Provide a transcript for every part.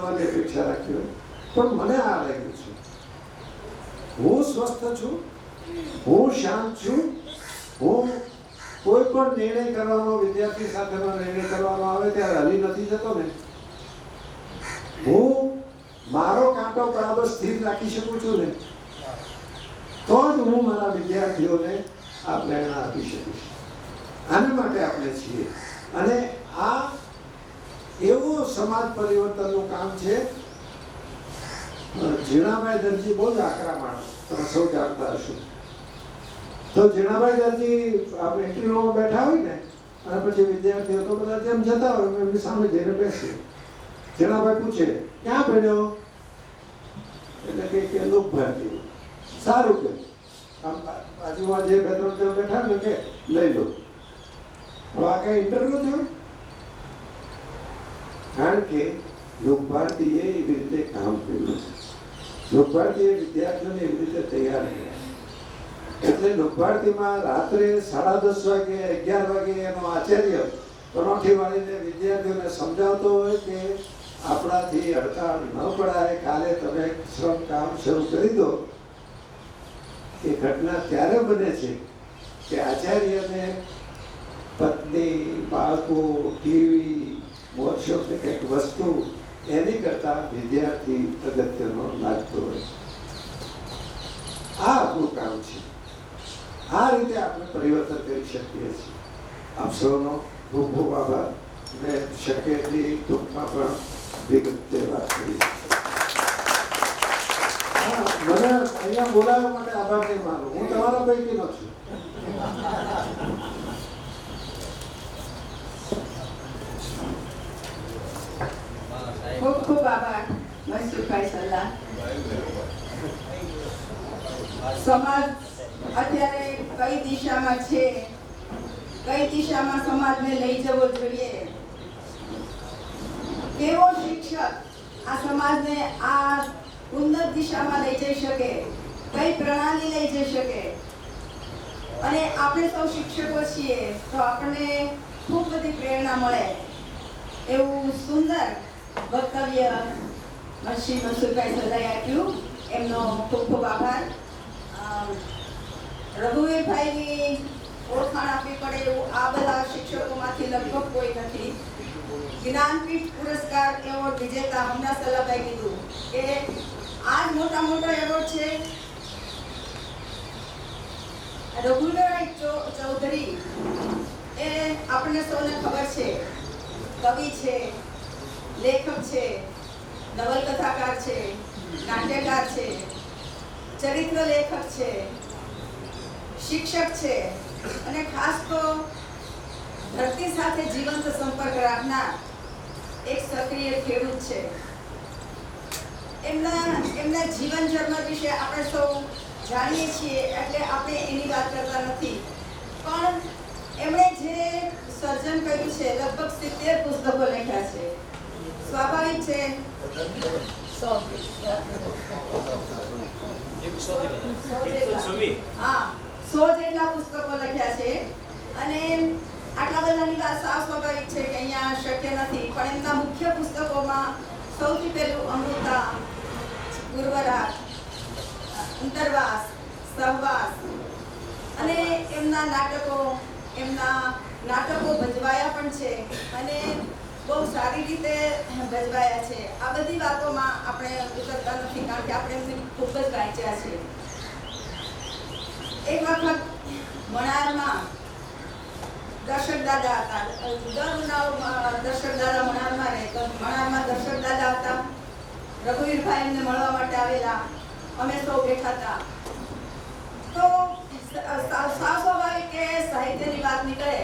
બનવાની અપેક્ષા રાખી હોય, પણ મને આ લાગ્યું છે, હું સ્વસ્થ છું, હું શાંત છું, હું કોઈ પણ નિર્ણય કરવાનો, વિદ્યાર્થી સાથેનો નિર્ણય કરવાનો આવે ત્યારે હલી નથી જતો ને, હું મારો કાંટો બરાબર સ્થિર રાખી શકું છું ને, તો જ હું મારા વિદ્યાર્થીઓને આ પ્રેરણા આપી શકીશ. આના માટે આપણે છીએ. અને આ એવું સમાજ પરિવર્તનનું કામ છે. ઝીણાભાઈ દરજી બહુ જ આકરા માણસ, તમે સૌ જાણતા હશો. તો ઝીણાભાઈ દરજી આપણે એન્ટ્રી રૂમમાં બેઠા હોય ને, અને પછી વિદ્યાર્થીઓ તો બધા જેમ જતા હોય એમની સામે જઈને બેસે. ઝીણાભાઈ પૂછે, ક્યાં ભણ્યો? એટલે કે લોક ભારતી. સારું કે બાજુમાં જે બે ત્રણ જણ બેઠા ને કે લઈ લો. હવે આ કઈ ઇન્ટરવ્યુ થયો? કારણ કે લોક ભારતીએ એવી રીતે કામ કર્યું છે. લોક ભારતીએ વિદ્યાર્થીઓને એવી રીતે તૈયાર કર્યા. એટલે લોક ભારતીમાં રાત્રે 10:30 વાગે 11 વાગે એનો આચાર્ય પરોઠી વાળીને વિદ્યાર્થીઓને સમજાવતો હોય કે આપણાથી હડતાળ ન પડાય, કાલે તમે શ્રમ કામ શરૂ કરી દો. એ ઘટના ત્યારે બને છે કે આચાર્યને પત્ની, બાળકો, ટીવી, વર્કશોપની કંઈક વસ્તુ એની કરતા વિદ્યાર્થી અગત્યનો લાગતો હોય. આ આપણું કામ છે. આ રીતે આપણે પરિવર્તન કરી શકીએ છીએ. આપ સૌનો ખૂબ ખૂબ આભાર. મેં શક્ય એટલી ટૂંકમાં પણ વિગતે વાત કરી. મને અહીંયા બોલાવવા માટે આભાર નહીં માનો. હું તમારા પૈકીનો છું. ખૂબ ખૂબ આભાર મનસુખભાઈ સલાહ. સમાજ અત્યારે કઈ દિશામાં છે, કઈ દિશામાં સમાજને લઈ જવો જોઈએ, કેવો શિક્ષક આ સમાજને આ ઉન્નત દિશામાં લઈ જઈ શકે, કઈ પ્રણાલી લઈ જઈ શકે. અને આપણે સૌ શિક્ષકો છીએ તો આપણને ખૂબ બધી પ્રેરણા મળે એવું સુંદર વક્તવ્ય શ્રી મનસુખભાઈ સલાહે આપ્યું. એમનો ખૂબ ખૂબ આભાર. રઘુવીરભાઈની ઓળખાણ આપવી પડે એવું આ બધા શિક્ષકોમાંથી લગભગ કોઈ નથી. જ્ઞાનપીઠ પુરસ્કાર એવોર્ડ વિજેતા હમણાં સલાહભાઈ કીધું કે આ જ મોટા મોટો એવોર્ડ છે. રઘુવીરભાઈ ચૌધરી એ આપણને સૌને ખબર છે, કવિ છે, લેખક છે, નવલકથાકાર છે, નાટ્યકાર છે, ચરિત્ર લેખક છે, શિક્ષક છે, અને ખાસ તો ધરતી સાથે જીવંત સંપર્ક રાખનાર એક સક્રિય ખેડૂત છે. એમના જીવન જન્મ વિશે આપણે સૌ જાણીએ છીએ એટલે આપણે એની વાત કરતા નથી, પણ એમણે જે સર્જન કર્યું છે, લગભગ 70 પુસ્તકો લખ્યા છે. સ્વાભાવિક છે 100 જેટલા પુસ્તકો લખ્યા છે. અને આટલા બધાની વાત સાવ સ્વાભાવિક છે કે અહીંયા શક્ય નથી, પણ એમના મુખ્ય પુસ્તકોમાં સૌથી પહેલું અમૃતા, ગુરુવરા, અંતરવાસ, સહવાસ, અને એમના નાટકો ભજવાયા પણ છે અને બહુ સારી રીતે ભજવાયા છે. આ બધી વાતોમાં આપણે ઉતરતા નથી કારણ કે આપણે એમને ખૂબ જ વાંચ્યા છે. એક વખત મણારમાં દર્શક દાદા હતા. દર્શક દાદા મણારમાં રહેતા. મણારમાં દર્શક દાદા હતા. રઘુવીરભાઈ એમને મળવા માટે આવેલા. અમે સૌ બેઠા હતા. તો સ્વાભાવિક કે સાહિત્યની વાત નીકળે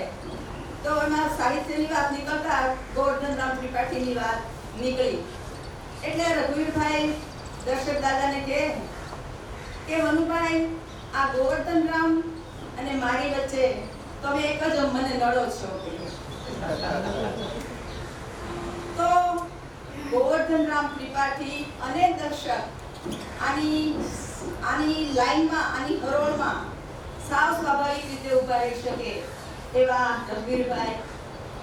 તો એમાં સાહિત્યની વાત નીકળતા ગોવર્ધનરામ ત્રિપાઠીની વાત નીકળી. એટલે રઘુવીરભાઈ દર્શક દાદાને કહે કે મનુભાઈ, આ ગોવર્ધનરામ અને મારી વચ્ચે તમે એક જ મને નડો છો. તો ગોવર્ધનરામ ત્રિપાઠી અને દર્શક આની લાઈનમાં, આની હરોળમાં સાવ સ્વાભાવિક રીતે ઉભા રહી શકે એવા રઘુવીરભાઈ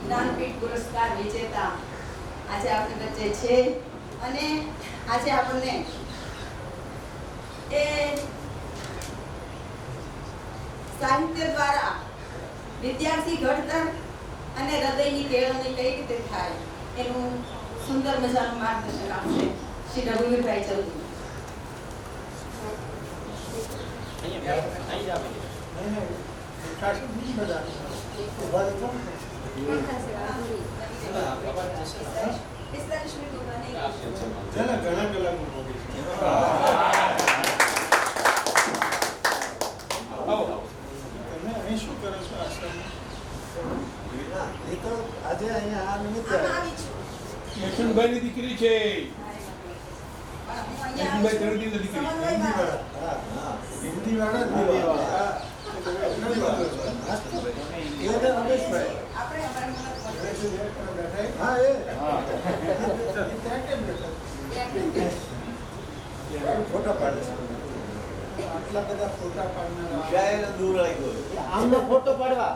જ્ઞાનપીઠ પુરસ્કાર વિજેતા આજે આપણી વચ્ચે છે. અને આજે આપણને એ સાહિત્ય દ્વારા વિદ્યાર્થી ઘડતર અને હૃદયની કેળવણી કઈ રીતે થાય એનું સુંદર મજાનું માર્ગદર્શન આપશે શ્રી રઘુવીરભાઈ ચૌધરી. આજે અહીંયા આ નિમિત્તે યશવંતભાઈની દીકરી છે. યશવંતભાઈ ચૌધરીની દીકરી. હિન્દી વાળા ફોટા પાડે આટલા બધા ફોટા પાડનારા દૂર રાખ્યો આમનો ફોટો પાડવા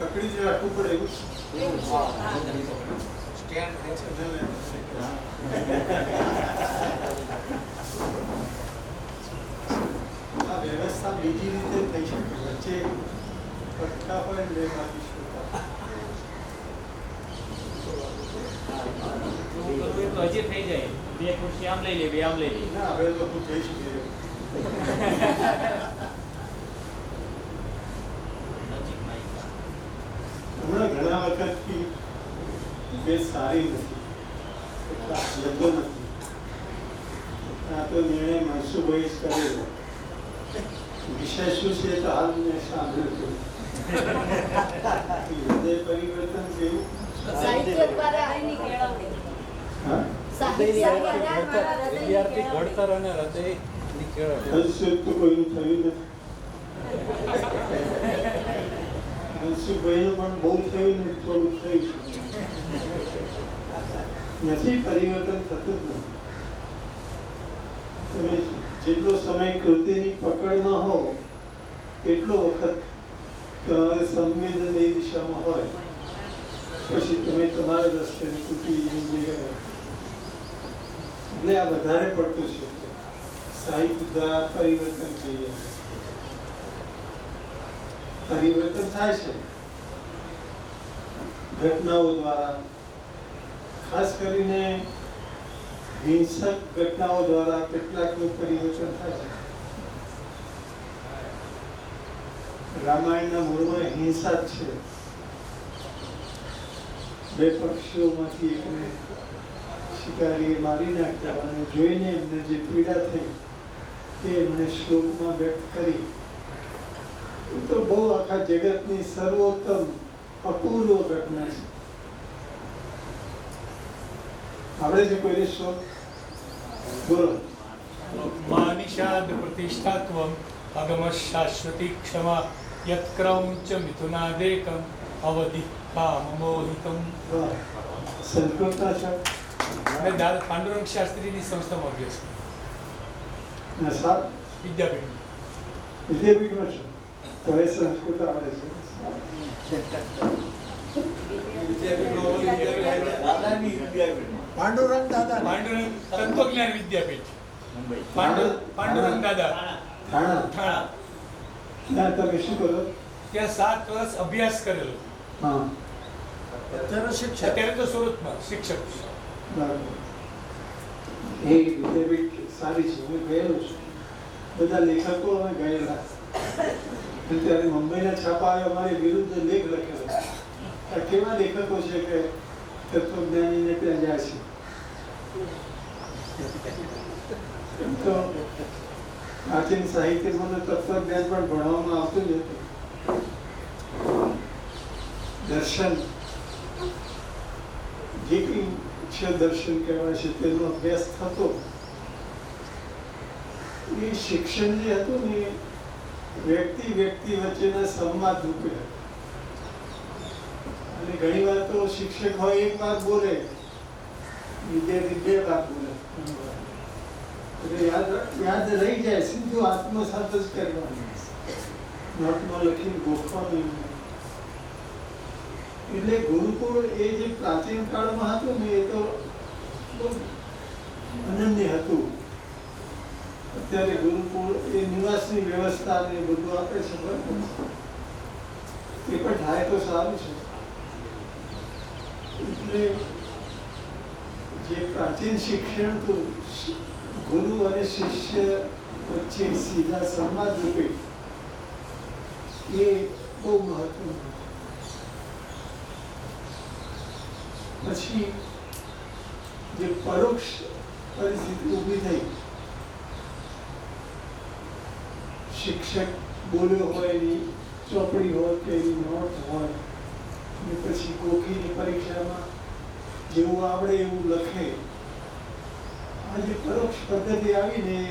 પકડી જ રાખવું પડે એવું આ વ્યવસ્થા બીજી રીતે થઈ શકે વચ્ચે પટકા હોય ને બે બાજુ તો હજી થઈ જાય. બે ખુરશી આમ લઈ લે, બે આમ લઈ લે. ના હવે લોકો જઈ શકે હમણાં ઘણા વખતથી બે સારી નથી એટલા જતો નથી. આ તો નિર્ણય મનસુભાઈ જ કરેલો. વિષય શું છે તો હાલ મેં સાંભળ્યું હૃદય પરિવર્તન કેવું સાહિત્ય દ્વારા હૃદયની કેળવણી. હા વિદ્યાર્થી ઘડતર અને હૃદયની કેળવણી. હજુ સુધી તો કોઈનું થયું નથી. મનસુખભાઈનું પણ બહુ થયું ને થોડું થયું નથી. પરિવર્તન થતું જ નથી. તમે જેટલો સમય કૃતિની પકડમાં હો એટલો વખત તમારે સંવેદન એ દિશામાં હોય પછી તમે તમારા રસ્તે કૃતિ એટલે આ વધારે પડતું છે. સાહિત્ય દ્વારા પરિવર્તન કહીએ. પરિવર્તન થાય છે ઘટનાઓ દ્વારા, ખાસ કરીને હિંસક ઘટનાઓ દ્વારા કેટલાકનું પરિવર્તન થાય છે. રામાયણના મૂળમાં હિંસા જ છે. બે પક્ષીઓમાંથી એકને શિકારીએ મારી નાખ્યા અને જોઈને એમને જે પીડા થઈ તે એમણે શ્લોકમાં વ્યક્ત કરી. એ તો બહુ આખા જગતની સર્વોત્તમ અપૂર્વ ઘટના છે. આપણે જે કોઈ શ્લોક બોલો. માનિષાદ પ્રતિષ્ઠાત્વમ અગમ શાશ્વતી ક્ષમા યત્ક્રૌંચ મિથુનાદેકમ અવધિ કામમોહિતમ. સંસ્કૃતના છે મેં દાદા પાંડુરંગ શાસ્ત્રીની સંસ્થામાં અભ્યાસ કર્યો. સાત વિદ્યાપીઠ વિદ્યાપીઠમાં છે તો એ સંસ્કૃત આવડે છે. પાંડુરંગ દાદા પાંડુરંગ તત્વજ્ઞાન વિદ્યાપીઠ પાંડુરંગ દાદા થાણા થાણા. ત્યાં તમે શું કરો? ત્યાં 7 વર્ષ અભ્યાસ કરેલો. હા અત્યારે શિક્ષક. અત્યારે તો સુરતમાં શિક્ષક. બરાબર. એ વિદ્યાપીઠ સારી છે. હું ગયેલો છું. બધા લેખકો અમે ગયેલા. ત્યારે મુંબઈના છાપાએ અમારી વિરુદ્ધ લેખ લખેલો. આ કેવા લેખકો છે કે તત્વજ્ઞાનીને ત્યાં જાય છે. એમ તો પ્રાચીન સાહિત્યમાં તત્વજ્ઞાન પણ ભણવામાં આવતું જ હતું. દર્શન જે કંઈ છે દર્શન કહેવાય છે તેનો અભ્યાસ થતો. એ શિક્ષણ જે હતું ને એ વ્યક્તિ વચ્ચેના સંવાદ રૂપે હતું. અને ઘણી વાર તો શિક્ષક હોય એક વાત બોલે, વિદ્યાર્થી બે વાત બોલે, એટલે યાદ રહી જાય, સીધું આત્મસાત જ કરવાનું, નોટમાં લખીને ગોખવાનું. એટલે ગુરુકુળ એ જે પ્રાચીન કાળમાં હતું ને એ તો બહુ અનન્ય હતું. અત્યારે ગુરુકુળ એ નિવાસની વ્યવસ્થા ને બધું આપે છે, બરાબર, એ પણ થાય તો સારું છે. એટલે જે પ્રાચીન શિક્ષણ હતું, ગુરુ અને શિષ્ય વચ્ચે સીધા સંવાદ રૂપે, એ બહુ મહત્વનું. પછી જે પરોક્ષ પરિસ્થિતિ ઊભી થઈ, શિક્ષક બોલ્યો હોય એની ચોપડી હોય કે એની નોટ હોય, અને પછી ગોખીની પરીક્ષામાં જેવું આવડે એવું લખે. આ જે પરોક્ષ પદ્ધતિ આવીને એ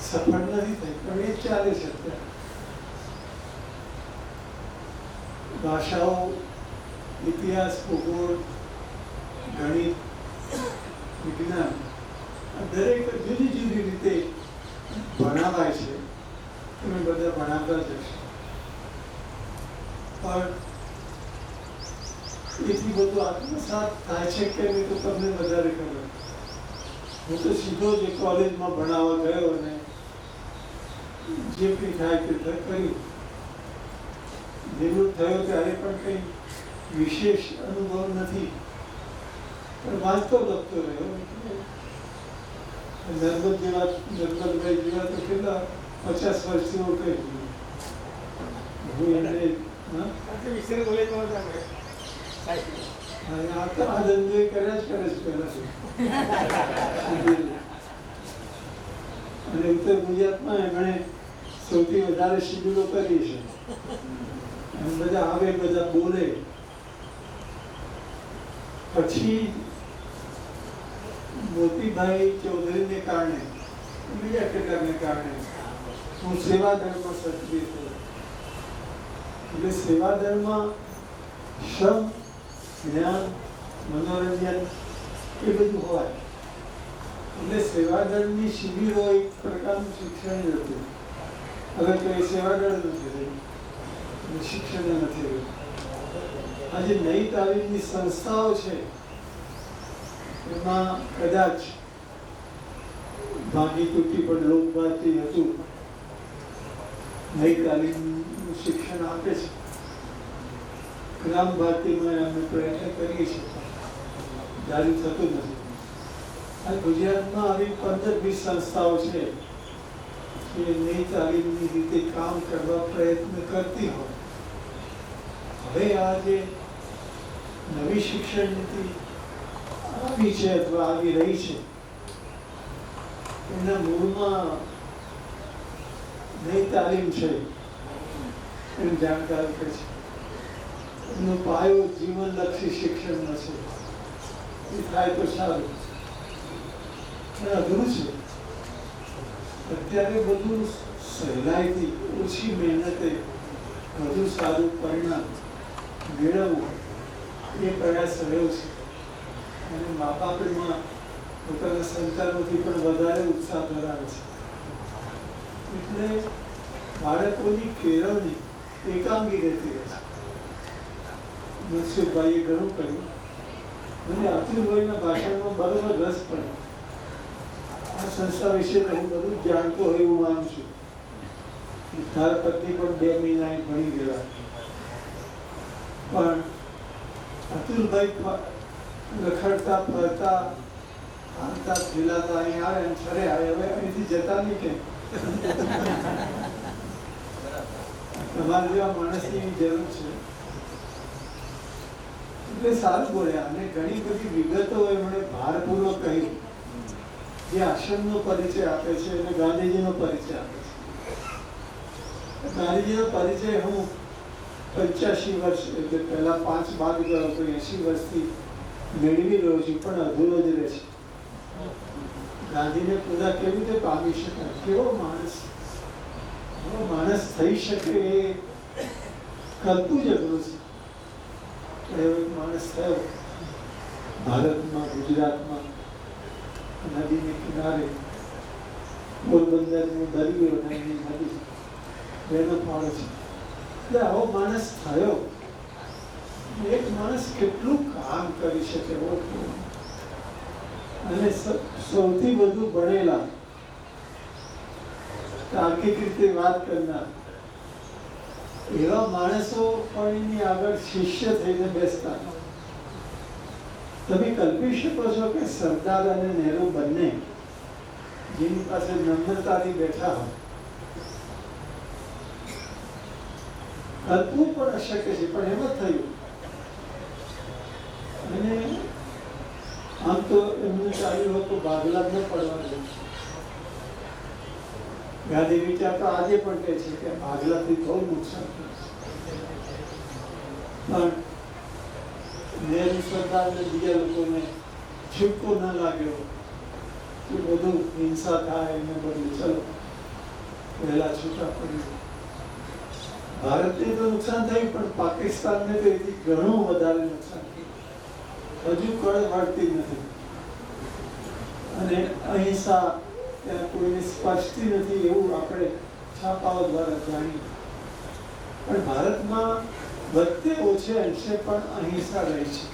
સફળ નથી થઈ, પણ એ ચાલે છે અત્યારે. ભાષાઓ, ઇતિહાસ, ભૂગોળ, ગણિત, વિજ્ઞાન, આ દરેક જુદી જુદી રીતે ભણાવાય છે. તમે બધા ભણાવતા જ હશો, પણ એથી બધું આત્મસાત થાય છે કે નહીં તો તમને વધારે ખબર. હું તો સીધો જ કોલેજમાં ભણાવવા ગયો અને જે કંઈ થાય તે કર્યું. નિવૃત્ત થયો ત્યારે પણ કંઈ વિશેષ અનુભવ નથી, પણ વાંચતો લખતો રહ્યો. નર્મદભાઈ જેવા તો કેટલા 50 વર્ષથી ઓળખે હું એમને આ ધંધો કર્યા જ કરે છે પહેલાથી. અને ઉત્તર ગુજરાતમાં એમણે સૌથી વધારે શિબિરો કરી છે. એમ બધા આવે, બધા બોલે. પછી મોતીભાઈ ચૌધરીને કારણે, બીજા કેટલાકને કારણે હું સેવાદળમાં સક્રિય થયો. એટલે સેવાદળમાં શ્રમ, જ્ઞાન, મનોરંજન એ બધું હોય. એટલે સેવાદળની શિબિરો એક પ્રકારનું શિક્ષણ જ હતું. હવે તો એ સેવાદળ નથી રહ્યું, શિક્ષણ નથી રહ્યું. આજે નઈ તાલીમની સંસ્થાઓ છે, એમાં કદાચ ભાંગી તૂટી પણ લોકભારતી હતું, નઈ તાલીમનું શિક્ષણ આપે છે. ગ્રામ ભારતીમાં અમે પ્રયત્ન કરીએ છીએ, જારી થતું નથી. આ ગુજરાતમાં આવી 15-20 સંસ્થાઓ છે જે નઈ તાલીમની રીતે કામ કરવા પ્રયત્ન કરતી હોય. હવે આ જે નવી શિક્ષણ નીતિ આવી છે અથવા આવી રહી છે, એના મૂળમાં નઈ તાલીમ છે એમ જાણકાર છે. એનો પાયો જીવનલક્ષી શિક્ષણનો છે. એ થાય તો સારું, અઘરું છે. અત્યારે બધું સહેલાઈથી, ઓછી મહેનતે વધુ સારું પરિણામ મેળવવું એ પ્રયાસ રહ્યો છે. અને મા બાપ એમાં પોતાના સંતાનોથી પણ વધારે ઉત્સાહ ધરાવે છે. એટલે બાળકોની કેળવણી એકાંગી રહેતી રહે છે. મનસુખભાઈએ ઘણું કર્યું. મને અતુલભાઈના ભાષણમાં બરોબર રસ પડ્યો. આ સંસ્થા વિશે હું બધું જાણતો હોય એવું માનું છું. મારા પત્ની પણ 2 મહિના ભણી ગયેલા, પણ અતુલભાઈ રખડતા ફરતા હાલતા ફેલાતા અહીં આવે અને છરે આવે. હવે અહીંથી જતા નહીં કે તમારા જેવા માણસની જરૂર છે. એટલે સારું બોલ્યા અને ઘણી બધી વિગતો એમણે ભારપૂર્વક કહી, જે આશ્રમનો પરિચય આપે છે અને ગાંધીજીનો પરિચય આપે છે. ગાંધીજીનો પરિચય હું 85 વર્ષ, એટલે પહેલા 5 બાદ ગયો તો 80 વર્ષથી મેળવી રહ્યો છું, પણ અધૂરો જ રહે છે. ગાંધીને પૂરા કેવી રીતે પામી શકાય, કેવો માણસ થઈ શકે એ કલ્પવું જ અઘરું છે. એવો એક માણસ થયો ભારતમાં, ગુજરાતમાં, નદીને કિનારે, પોરબંદરનું દરિયો અને એની નદી બેનો ફાળો છે. એટલે આવો માણસ થયો. એક માણસ કેટલું કામ કરી શકે અને સૌથી વધુ ભણેલા, તાર્કિક રીતે વાત કરનાર એવા માણસો પણ એની આગળ શિષ્ય થઈને બેસતા. તમે કલ્પી શકો છો કે સરદાર અને નહેરુ બંને જેની પાસે નમ્રતાથી બેઠા હોય, કલ્પવું પણ અશક્ય છે, પણ એમ જ થયું. અને આમ તો એમને ચાલ્યું હતું ભાગલા ન પડવાનું. ગાંધી વિચાર તો આજે પણ કહે છે કે ભાગલાથી બહુ નુકસાન થયું. પણ નહેરુ સરદારને બીજા લોકોને છૂટકો ન લાગ્યો કે બધું હિંસા થાય એને બધું ચલો પહેલા છૂટા પડી. ભારતને તો નુકસાન થયું, પણ પાકિસ્તાનને તો એથી ઘણું વધારે નુકસાન થયું. હજુ કળ વળતી નથી અને અહિંસા ત્યાં કોઈને સ્પષ્ટી નથી એવું આપણે છાપાઓ દ્વારા જાણીએ. પણ ભારતમાં વધતે ઓછે અંશે પણ અહિંસા રહી છે.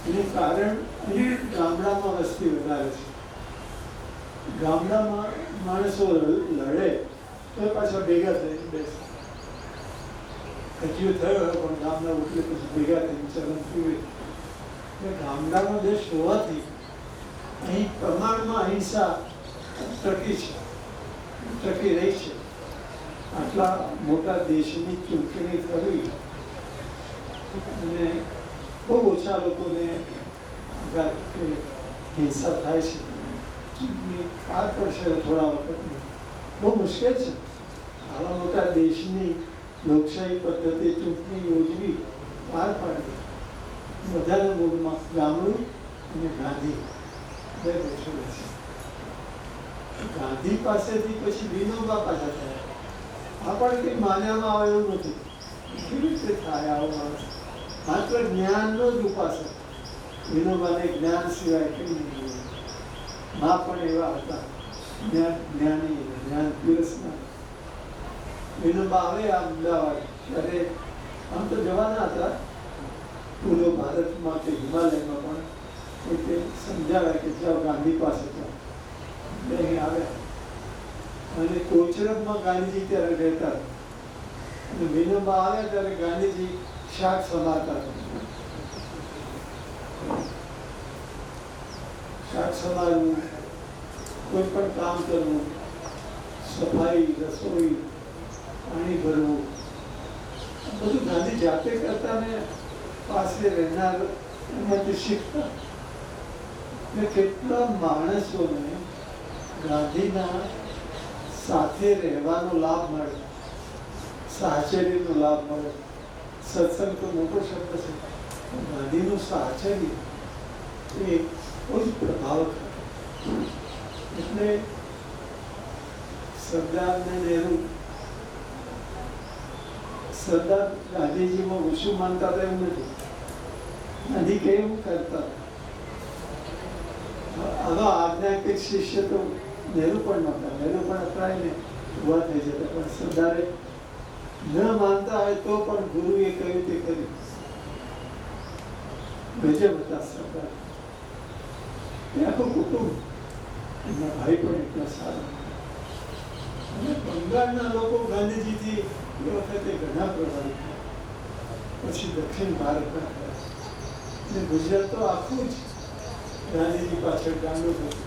એનું કારણ અહીં ગામડામાં વસ્તી વધારે છે. ગામડામાં માણસો લડે તો પાછા ભેગા થઈને બેસે. હજુ થયો પણ ગામના ઉઠલે પછી ભેગા થઈને ચલન પીવે. એટલે ગામડાનો દેશ હોવાથી અહીં પ્રમાણમાં અહિંસા ટકી રહી છે. આટલા મોટા દેશની ચૂંટણી થવી અને બહુ ઓછા લોકોને હિંસા થાય છે. ચૂંટણી પાર પડશે થોડા વખતની, બહુ મુશ્કેલ છે. આવા મોટા દેશની લોકશાહી પદ્ધતિ ચૂંટણી યોજવી, પાર પાડવી. બધાના મૂળમાં ગામડું અને ગાંધી બે દેશો છે. ગાંધી પાસેથી પછી વિનોબા પાછા થયા. આ પણ કંઈ માન્યામાં આવે એવું નથી. કેવી રીતે થાય આવો માણસ? માત્ર જ્ઞાનનો જ ઉપાસક. વિનોબાને જ્ઞાન સિવાય કંઈ નહીં. મા પણ એવા હતા, જ્ઞાન પીરસના. વિનોબા આવે આ અમદાવાદ ત્યારે આમ તો જવાના હતા પૂર્વ ભારતમાં કે હિમાલયમાં, પણ તે સમજાવે કે જાઓ ગાંધી પાસે જાઓ. અહીં આવ્યા અને કોચરબમાં ગાંધીજી ત્યારે રહેતા અને વિનોબા આવ્યા ત્યારે ગાંધીજી શાક સમારતા હતા. શાક સમારવું, કોઈ પણ કામ કરવું, સફાઈ, રસોઈ, પાણી ભરવું, બધું ગાંધી જાતે કરતા ને પાસે રહેનાર એમાંથી શીખતા. કેટલા માણસોને ગાંધીના સાથે રહેવાનો લાભ મળે, સાહચર્યનો લાભ મળે. સત્સંગ તો મોટો શબ્દ છે, ગાંધીનું સાહચર્ય એ બહુ જ પ્રભાવક હતું. એટલે સરદાર ને નહેરુ, સરદાર ગાંધીજીમાં ઓછું માનતા હતા એવું નથી. ગાંધી કેવું કરતા આવા આજ્ઞાકીય શિષ્ય તો નહેરુ પણ નહોતા. નહેરુ પણ અપરાઈને ઉભા થઈ જતા, પણ સરદારે ન માનતા હોય તો પણ ગુરુએ કહ્યું તે કર્યું. ગજબ હતા સરદાર. એ આખું કુટુંબ, એમના ભાઈ પણ એટલા સારા. અને બંગાળના લોકો ગાંધીજીથી એ વખતે ઘણા પ્રભાવિત થયા. પછી દક્ષિણ ભારતના થયા અને ગુજરાત તો આખું જ ગાંધીજી પાછળ ગાંડો થયું.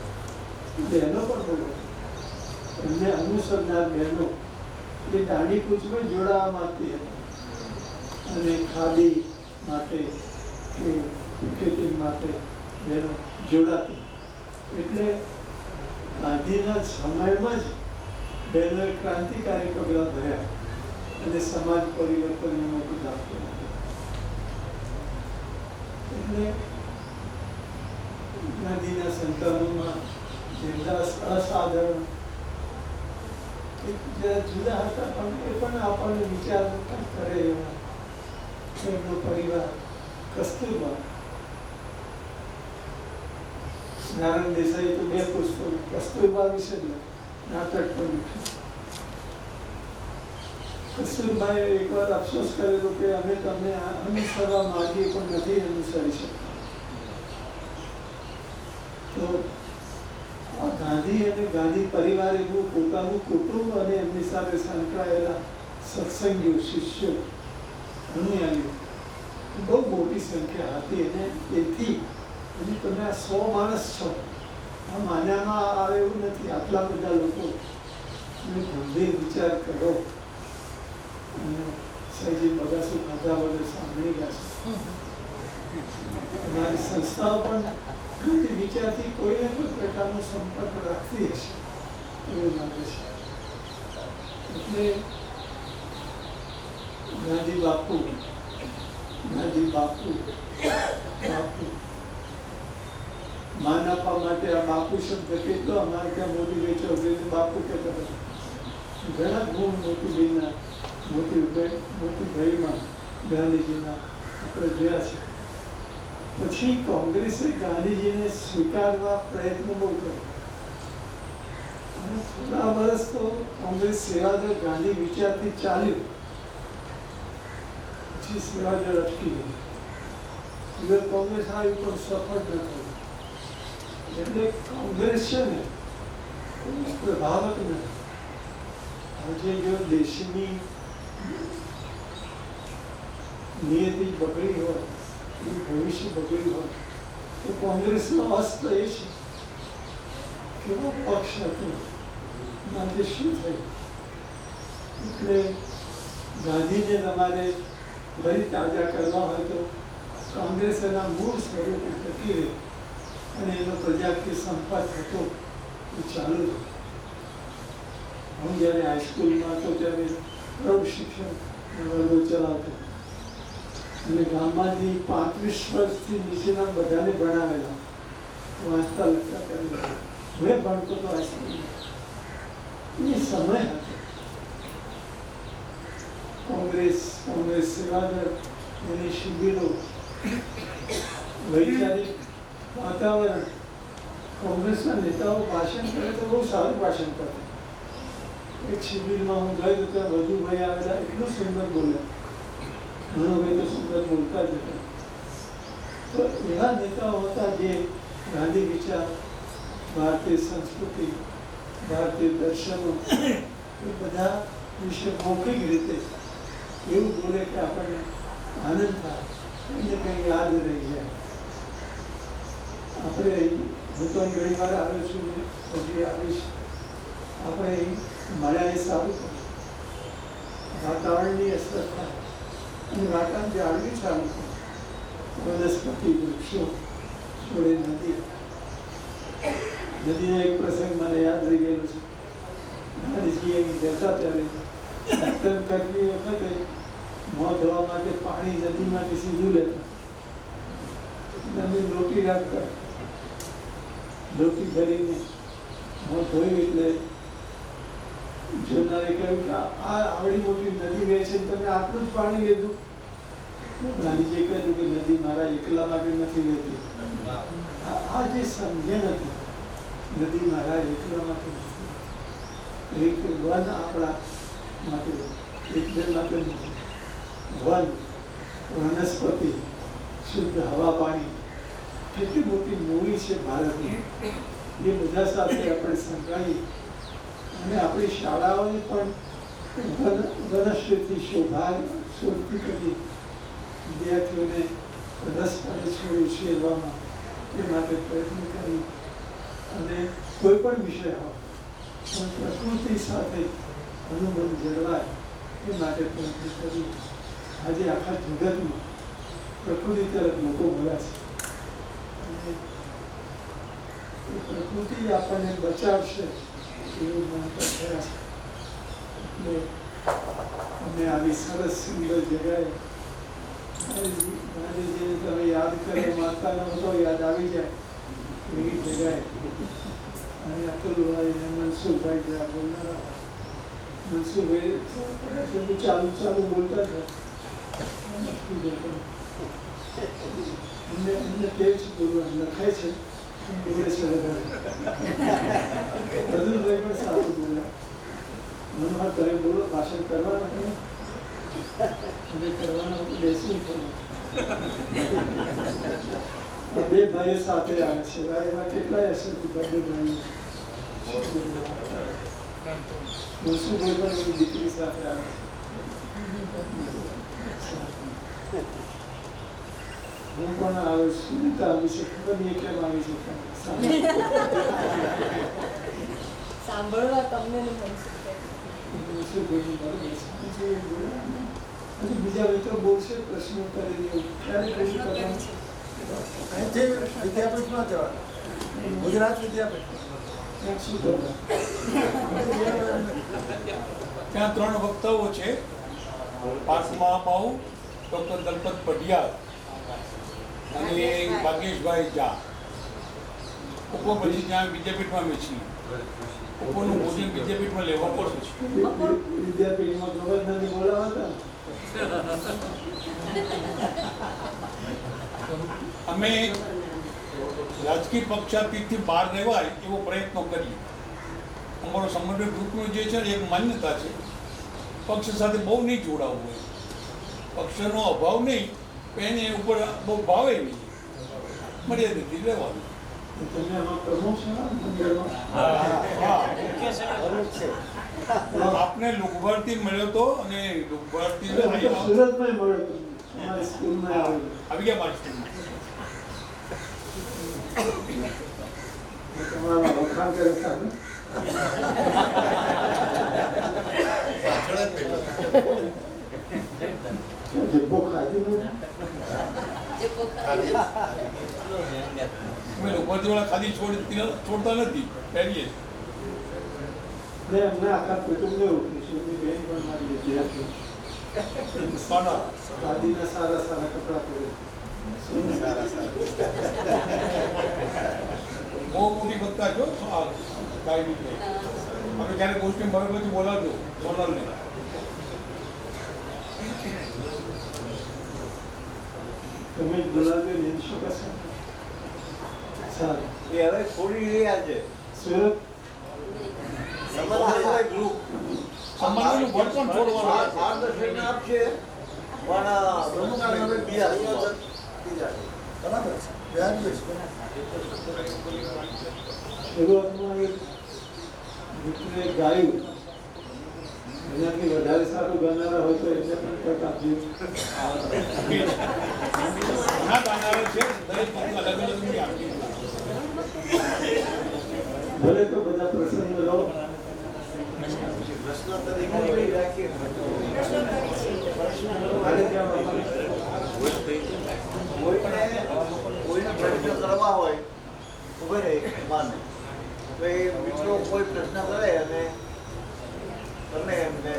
બહેનો પણ બહુ એમને અનુસરનાર બહેનો એ દાંડી કૂચમાં જોડાવા માંગતી હતી અને ખાદી માટે કે ટિકિટિંગ માટે બહેનો જોડાતી. એટલે ગાંધીના સમયમાં જ બહેનોએ ક્રાંતિકારી પગલાં ભર્યા અને સમાજ પરિવર્તનને મોટું આપતું. એટલે ગાંધીના સંતાનોમાં જેમદાસ અસાધારણ જરા જુદા હતા, પણ એ પણ આપણને વિચાર કરે એવા. એમનો પરિવાર કસ્તુરબા, નારાયણ દેસાઈ તો 2 પુસ્તકો કસ્તુરબા વિશે જ નાટક પણ લખ્યું. કસ્તુરબાએ એકવાર અફસોસ કરેલો કે અમે તમને અનુસરવા માંગીએ પણ નથી અનુસરી શકતા. તો આ ગાંધી અને ગાંધી પરિવાર એવું પોતાનું કુટુંબ અને એમની સાથે સંકળાયેલા સત્સંગીઓ, શિષ્યો, અનુયાયીઓ બહુ મોટી સંખ્યા હતી. અને તેથી અને તમે આ 100 માણસ છો, આ માન્યામાં આવે એવું નથી. આટલા બધા લોકો ગંભીર વિચાર કરો અને સહીજી બગાસું ખાધા વગર સાંભળી ગયા છે. અમારી સંસ્થાઓ પણ ગાંધી વિચારથી કોઈને કોઈ પ્રકારનો સંપર્ક રાખતી હશે એવું લાગે છે. એટલે ગાંધી બાપુ માન આપવા માટે આ બાપુ શબ્દ કેટલો અમારે ત્યાં મોટી વેચો બાપુ કહેતા હતા. ઘણા ગુણ મોટી ભાઈમાં ગાંધીજીના આપણે જોયા છે. પછી કોંગ્રેસે ગાંધીજીને સ્વીકારવા પ્રયત્ન બહુ કર્યો અને થોડા વર્ષ તો કોંગ્રેસ સેવાદળ ગાંધી વિચારથી ચાલ્યું. પછી સેવાદળ અટકી ગઈ. હવે કોંગ્રેસ આવી પણ સફળ ન થયું. એટલે કોંગ્રેસ છે ને પ્રભાવક નથી. આજે જો દેશની નિયતિ બગડી હોય, ભવિષ્ય બગડ્યું હોય તો કોંગ્રેસનો અસ્ત એ છે કેવો પક્ષ હતો, આજે શું થયું. એટલે ગાંધીને તમારે ફરી તાજા કરવા હોય તો કોંગ્રેસ એના મૂળ સ્વરૂપે ટકી રહે અને એનો પ્રજાકીય સંપર્ક હતો એ ચાલુ હતો. હું જ્યારે હાઈસ્કૂલમાં હતો ત્યારે પ્રૌઢ શિક્ષણ વર્ગો ચલાવતો અને ગામમાંથી 35 વર્ષથી નીચેના બધાને ભણાવેલા, વાંચતા લખતા કરેલા. મેં ભણતો તો હાઈસ્કૂલમાં. એ સમય હતો. કોંગ્રેસ સેવાદળ, એની શિબિરો, વૈચારિક વાતાવરણ. કોંગ્રેસના નેતાઓ ભાષણ કરે તો બહુ સારું ભાષણ કરે. એક શિબિરમાં હું ગયો ત્યાં વધુભાઈ આવેલા, એટલું સુંદર બોલ્યા. ઘણોભાઈ તો સુંદર બોલતા જ હતા. તો એવા નેતાઓ હતા જે ગાંધી વિચાર, ભારતીય સંસ્કૃતિ, ભારતીય દર્શનો એ બધા વિશે મૌખિક રીતે એવું બોલે કે આપણને આનંદ થાય, એને કંઈ યાદ રહી જાય. આપણે હું તો ઘણી વાર આવ્યો છું ને પછી આવીશ. આપણે મળ્યા એ સારું થાય, વાતાવરણની અસર થાય અને વાતાવરણ જાળવી સારું થાય. વનસ્પતિ, વૃક્ષો, છોડે નદીનો એક પ્રસંગ મને યાદ રહી ગયેલો છે. ગાંધીજી અહીં જતા ત્યારે દર્શન કરતી વખતે મોં ધોવા માટે પાણી નદીમાંથી સીધું લેતા. નદી લોટી રાખતા, લોટી ભરીને મોં ધોયું એટલે જોનારે કહ્યું કે આ આવડી મોટી નદી વહે છે, તમે આટલું જ પાણી લીધું. ગાંધીજીએ કહ્યું કે નદી મારા એકલા માટે નથી વહેતી. આ જે સમજણ હતી, નદી મારા એકલા માટે નથી. એક વન આપણા માટે, એકબીજા માટે નથી. વન, વનસ્પતિ, શુદ્ધ હવા, પાણી, કેટલી મોટી મૂડી છે ભારતની. એ બધા સાથે આપણે સંકળાઈ અને આપણી શાળાઓને પણ વનશ્રીથી શોધતી કરી વિદ્યાર્થીઓને રસપણે ઉછેરવામાં એ માટે પ્રયત્ન કરી. અને કોઈ પણ વિષય હોય પણ પ્રકૃતિ સાથે અનુબંધ જળવાય એ માટે પ્રયત્ન કરી. આજે આખા જગતમાં પ્રકૃતિ તરફ લોકો મળ્યા છે અને એ પ્રકૃતિ આપણને બચાવશે એવું માનતા થયા છે. એટલે અમે આવી સરસ સુંદર જગ્યાએ ગાંધીજીને તમે યાદ કરો, માતાનો હતો યાદ આવી જાય એવી જગ્યાએ અને અતુલભાઈ અને મનસુખભાઈ જ્યાં બોલનારા મનસુખભાઈ બધું ચાલુ બોલતા હતા. એમને તે જ બોલવાનું લખાય છે એવડે સરળ અતુલભાઈ પણ સારું બોલ્યા. મનોહર તમે બોલો, ભાષણ કરવાના તમે અને કરવાના બેસવું પડે. બે ભાઈઓ સાથે આવે છે. એમાં કેટલાય હશે બે ભાઈઓ. મનસુખભાઈ પણ એની દીકરી સાથે આવે છે. હું પણ આવે સુનિતા આવી છે, ખબર નહીં કેમ આવી છે. સાંભળવા તમને ને મનસુખભાઈની બરાબર છે. હજી બીજા મિત્રો બોલશે, પ્રશ્નો કરી દેવું ક્યારે કશું કરવાનું. અહીંથી વિદ્યાપીઠમાં જવાનું, ગુજરાત વિદ્યાપીઠ. ત્યાં શું કરવાનું? ત્યાં 3 વક્તાઓ છે. પાસમા બાઉ, ડૉક્ટર દલપત પઢિયાર અને ભાગેશભાઈ ઝા. બપોર પછી ત્યાં વિદ્યાપીઠમાં અમે છીએ. બપોરનું ભોજન વિદ્યાપીઠમાં લેવા પડે છે. વિદ્યાપીઠમાં ગવર્નરને બોલાવતા. અમે રાજકીય પક્ષાતીતથી બહાર રહેવાય એવો પ્રયત્નો કરીએ. અમારો સમન્વય ગ્રુપનું જે છે ને એક માન્યતા છે, પક્ષ સાથે બહુ નહીં જોડાવવું હોય. પક્ષનો અભાવ નહીં, પણ એને ઉપર બહુ ભાવે નહીં, મર્યાદિત રહેવાનું. તમે આમાં પ્રમુખ છો ને મંડળમાં? આપને લોકભારતી મળ્યો તો અને લોકભારતી સુરતમાં મળ્યો હતો. અમારી સ્કૂલમાં આવેલો. આવી ગયા મારી સ્કૂલમાં. તમારા વખાણ કરે સાહેબ. જબ્બો ખાધી નથી. અમે લોકભારતીવાળા ખાલી છોડતા નથી, પહેરીએ. ને અમને આખા કુટુંબને ઓળખીશું. એમની બેન પણ મારી વિદ્યાર્થી. દાદીના સારા કપડાં પહેરે. બહુ મોટી વક્તા છો કાયમી નહીં. આપણે ક્યારેક ગોષ્ઠી મળે પછી બોલાવજો, સોનલને. તમે જ બોલાવ્યો ને શું કરશે? સારું. એ હવે છોડી રહ્યા છે. સુરત સમન્વય ગ્રુપ સંબંધોનું વળપણ છોડવાનું. માર્ગદર્શન આપશે, પણ પ્રમુખ હવે બીજા બરાબર છે. વ્યાજબી છે. શરૂઆતમાં એક મિત્રે ગાયું, એનાથી વધારે સારું ગાનારા હોય તો એટલે પણ તક આપજો. ઘણા ગાનારા છે, દરેક અલગ અલગ ની આપી. ભલે તો બધા પ્રસંગ રહો. પ્રશ્નોત્તરી રાખીએ. કોઈને પ્રશ્ન કરવા હોય તો ભાઈ માને તો એ મિત્રો કોઈ પ્રશ્ન કરે અને તમે એમને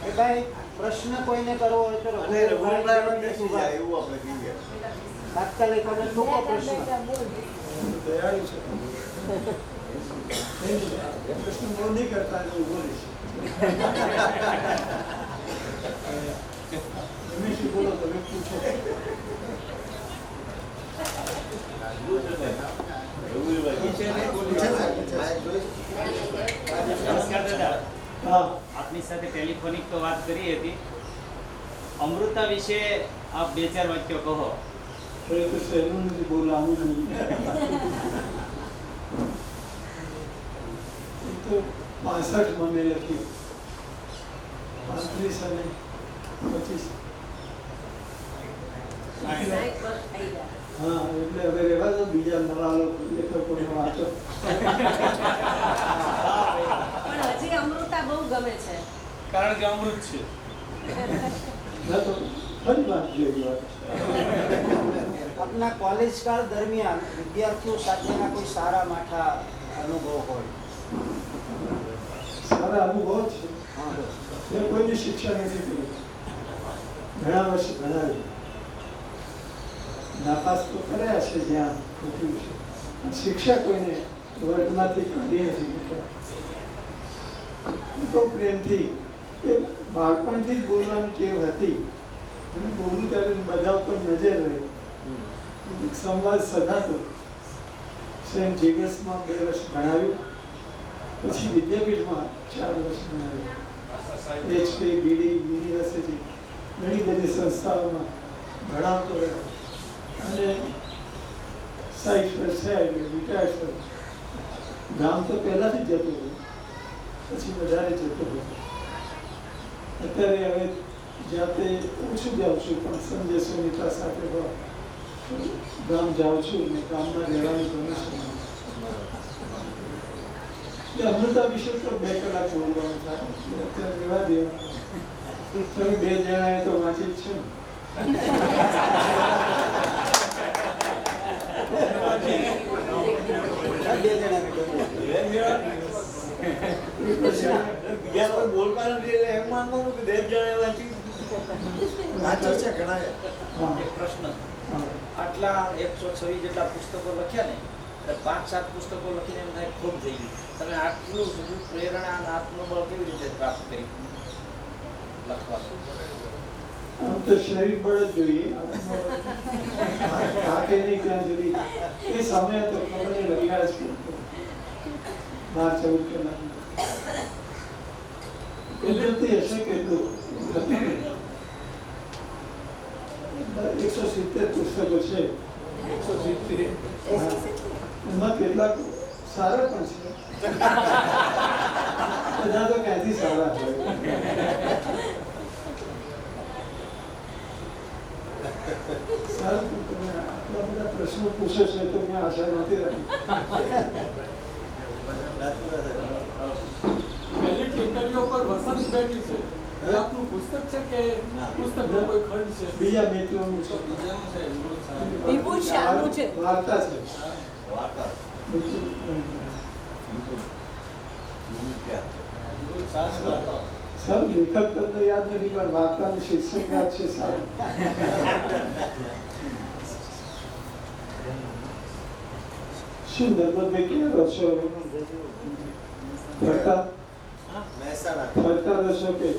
કે ભાઈ પ્રશ્ન કોઈને કરવો હોય તો અને રઘુભાઈ બેસી જાય એવું આપણે કહીએ. તાત્કાલિક અને ટૂંકો પ્રશ્ન. દયાળુ છે. એ પ્રશ્ન બહુ નહીં કરતા એટલે ઉભો રહીશ. તમે શું બોલો, તમે પૂછો. નમસ્કાર દાદા. હા, આપની સાથે ટેલિફોનિક તો વાત કરી હતી. અમૃતા વિશે આપ 2-4 વાક્યો કહો. તો એ તો સહેલું નથી, બહુ લાંબુ નહીં. એ તો 65 મેં લખ્યું, 35 અને 25. હા, એટલે હવે રહેવા દો, બીજા નવા લેખકોને વાંચો. પણ હજી અમૃતા બહુ ગમે છે. કારણ કે અમૃત છે. ના તો ફરી વાંચજો એ વાત. આપના કોલેજ કાળ દરમિયાન વિદ્યાર્થીઓ સાથેના કોઈ સારા માઠા અનુભવ હોય? સારા અનુભવ છે. હા, મેં કોઈની શિક્ષા નથી કરી. ઘણા વર્ષ ભણાવ્યું. નાપાસ તો કર્યા છે જ્યાં થતું છે. શિક્ષકોને વર્ગમાંથી કાઢી નથી મૂક્યા. તો પ્રેમથી એ બાળપણથી જ બોલવાની ટેવ હતી અને બોલું ત્યારે બધા ઉપર નજર રહી, સંવાદ સધાતો. સેન્ટ જેવિયર્સમાં 2 વર્ષ ભણાવ્યું, પછી વિદ્યાપીઠમાં 4 વર્ષ ભણાવ્યું, HP, BD યુનિવર્સિટી ઘણી બધી સંસ્થાઓમાં ભણાવતો રહ્યો અને 60 વર્ષ થયા એટલે રિટાયર થયો. ગામ તો પહેલાંથી જ જતો રહ્યો, પછી વધારે જતો રહ્યો. અત્યારે હવે જાતે ઓછું જાઉં છું, પણ સંજય સુનિતા સાથે ગામ જાઉં છું અને ગામમાં રહેવાનું ગમે છે. અમૃતા વિશે તો 2 કલાક બોલવાનું થાય, અત્યારે રહેવા દેવા. તમે 2 જણાએ તો વાંચી જ છે ને. બીજા કોઈ બોલતા નથી એટલે એમ માનવાનું કે 2 જણાએ વાંચી છે ઘણા. એક પ્રશ્ન, આટલા 126 જેટલા પુસ્તકો લખ્યા ને, 5-7 પુસ્તકો લખીને એમ થાય ખૂબ થઈ ગયું. તમે આટલું બધું પ્રેરણા અને આત્મબળ કેવી રીતે પ્રાપ્ત કરી લખવાનું? આમ તો શરીર બળ જ જોઈએ, થાકે નહીં ત્યાં સુધી. એ સમય તો ખબર નહીં, લખ્યા જ કરતો 12-14 કલાક. કુદરતી હશે કેટલું? 170 પુસ્તકો છે. 170 એમાં કેટલાક સારા પણ છે, બધા તો ક્યાંથી સારા હોય. સારું, તમે આટલા બધા પ્રશ્નો પૂછો છો તો મેં આશા નથી રાખી. પહેલી ટિપ્પણીઓ પર વસંત બેઠી છે. એ આપનું પુસ્તક છે કે પુસ્તકનો કોઈ ખંડ છે? બીજા મિત્રોનું છે, વિપુલ શાહનું છે. વાર્તા છે. સારું, લેખક તમને યાદ નથી, પણ વાર્તાનું શીર્ષક યાદ છે. સારું. શું નર્મદભાઈ ક્યાં રહો છો? ફરતા રહો છો કે?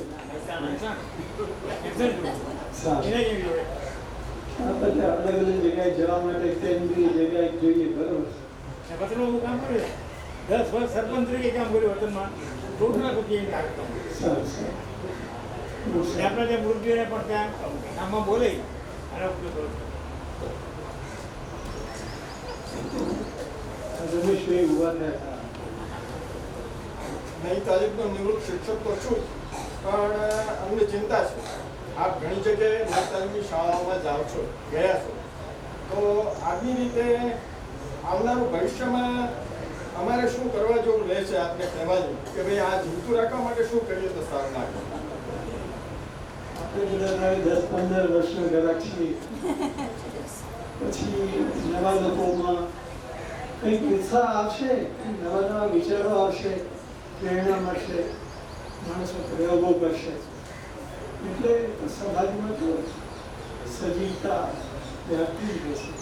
સારું. આ બધા અલગ અલગ જગ્યાએ જવા માટે કેન્દ્રીય જગ્યાએ જોઈએ, બરોબર. વતનમાં કામ કર્યું, 10 વર્ષ સરપંચ તરીકે કામ કર્યું વતનમાં. સારું, આપણે જે મૃત્યુને પણ ત્યાં કામમાં બોલાઈ અને રમેશભાઈ ઉભા થયા હતા. નઈ તાલીમનો નિવૃત્ત શિક્ષક તો છું, પણ અમને ચિંતા છે. આપ ઘણી જગ્યાએ નઈ તાલીમની શાળાઓમાં જાઓ છો, ગયા છો, તો આવી રીતે આવનારું ભવિષ્યમાં અમારે શું કરવા જેવું રહેશે? આપને કહેવા જેવું કે ભાઈ આ જીવતું રાખવા માટે શું કરીએ તો સારું લાગે? આપણે બધા 10-15 વર્ષના ગ્રાહક છીએ, પછી નવા લોકોમાં કંઈક ઉત્સાહ આવશે, નવા વિચારો આવશે, પ્રેરણા મળશે, માણસો પ્રયોગો કરશે, એટલે સમાજમાં તો સજીવતા વ્યાપતી રહેશે.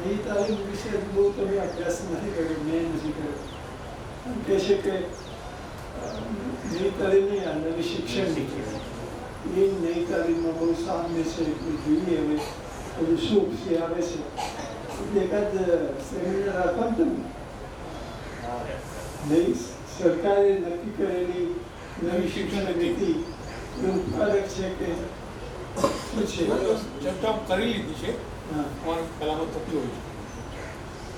નઈ તાલીમ વિશે બહુ તમે અભ્યાસ નથી કર્યો, મેં નથી કર્યો. એમ કહે છે કે નઈ તાલીમની આ નવી શિક્ષણ નીકળે, એ નઈ તાલીમમાં બહુ સામ્ય છે. એટલે જોઈએ હવે બધું શું આવે છે. એકાદ સેમિનાર રાખવાનું તમે નવી સરકારે નક્કી કરેલી નવી શિક્ષણ નીતિ એ ઉત્પાદક છે કે શું છે? ચર્ચા કરી લીધી છે, હા, અમારે પહેલામાં થતી હોય છે.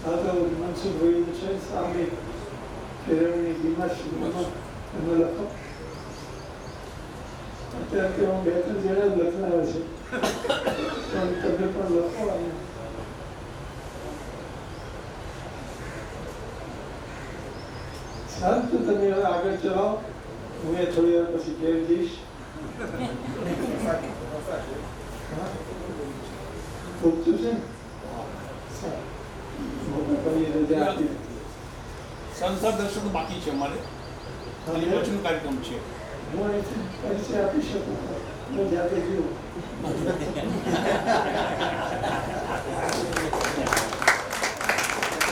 આ તો મનસુખભાઈનું છે સામે કેળવણી બીમાર એમાં લખો. અત્યારે તો હું 2-3 જણા જ લખનારા છે, પણ તમે પણ લખો. સારું, તો તમે હવે આગળ ચલાવો, હું એ થોડી વાર પછી ઘેર જઈશ. પૂછતું છે ને? સારું, મોટા ભાઈએ રજા આપી. સંસાર દર્શન બાકી છે અમારે, અને વચનો કાર્યક્રમ છે. હું અહીંથી પરિચય આપી શકું, હું જાતે જોઉં.